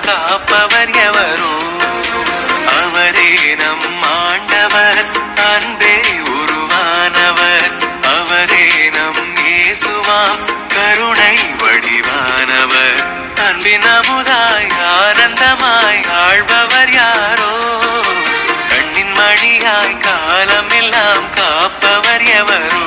காப்பவர் எவரோ அவரே நம் ஆண்டவர், அன்றே உருவானவர். அவரே நம் இயேசுவாம், கருணை வடிவானவர். அன்பின் அமுதாய் ஆனந்தமாய் ஆழ்பவர் யாரோ, கண்ணின் மணியாய் காலமெல்லாம் காப்பவர் எவரோ.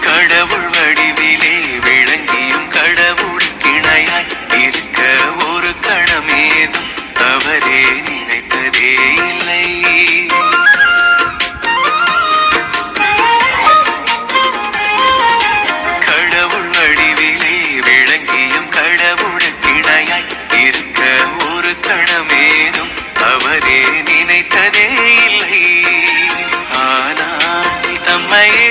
கடவுள் வடிவிலே விளங்கியும் கடவுளுக்கு இணையாய் இருக்க ஒரு கணமேதும் அவரே நினைத்ததே இல்லை. கடவுள் வடிவிலே விளங்கியும் கடவுளுக்கு இணையாய் இருக்க ஒரு கணமேதும் அவரே நினைத்ததே இல்லை. ஆனால் தம்மையே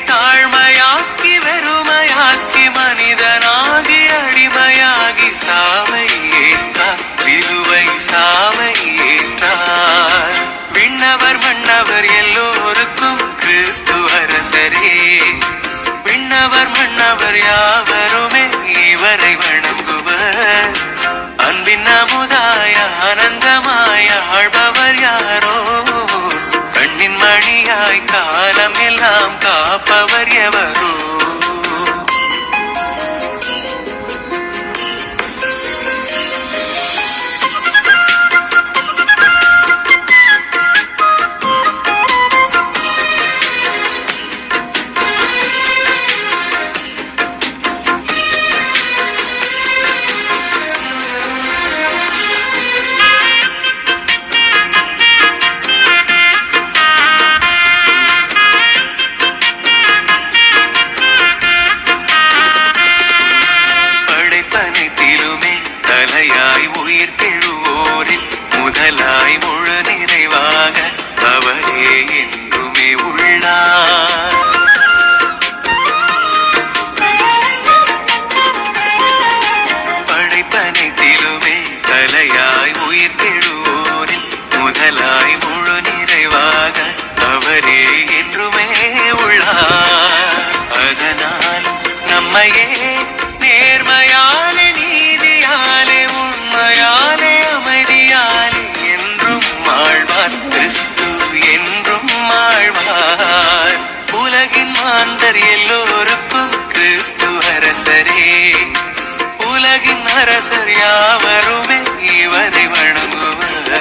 தாழ்மையாக்கி வெறுமையாக்கி மனிதனாகி அடிமையாகி சாவை ஏற்றார், சிலுவை சாவை ஏற்றார். விண்ணவர் மன்னவர் எல்லோருக்கும் கிறிஸ்து அரசரே, விண்ணவர் மன்னவர் யாவருமே இவரை வணங்குவர். அன்பின் அமுதாய ஆனந்தமாய ஆழ்பவர் யாரோ, கண்ணின் மணியாய் காலம் எல்லாம் காப்பவர் எவரோ. தலையாய் உயிர் தெழுவோரில் முதலாய் முழு நிறைவாக அவரே என்றுமே உள்ளார். படைப்பனைத்திலுமே தலையாய் உயிர் தெழுவோரில் முதலாய் முழு நிறைவாக அவரே என்றுமே உள்ளார். அதனால் நம்மையே நேர்மையாலே நீதியாலே உண்மையாலே அமைதியாலே என்றும் ஆழ்வார் கிறிஸ்து, என்றும் ஆழ்வார். உலகின் மாந்தர் எல்லோருக்கும் கிறிஸ்து அரசரே, உலகின் அரசர் யாவருமே இவரை வணங்குவர்.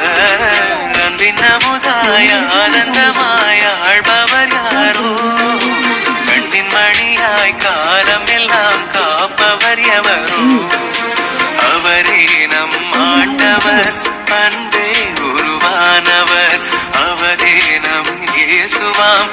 அன்பின் அமுதாய ஆனந்தமாய ஆழ்பவர் யாரோ, கண்ணின் மணியாய் காலம் எல்லாம் காப்பவர் எவரோ. அவரே நம் ஆண்டவர், அன்பே உருவானவர். அவரே நம் இயேசுவாம்,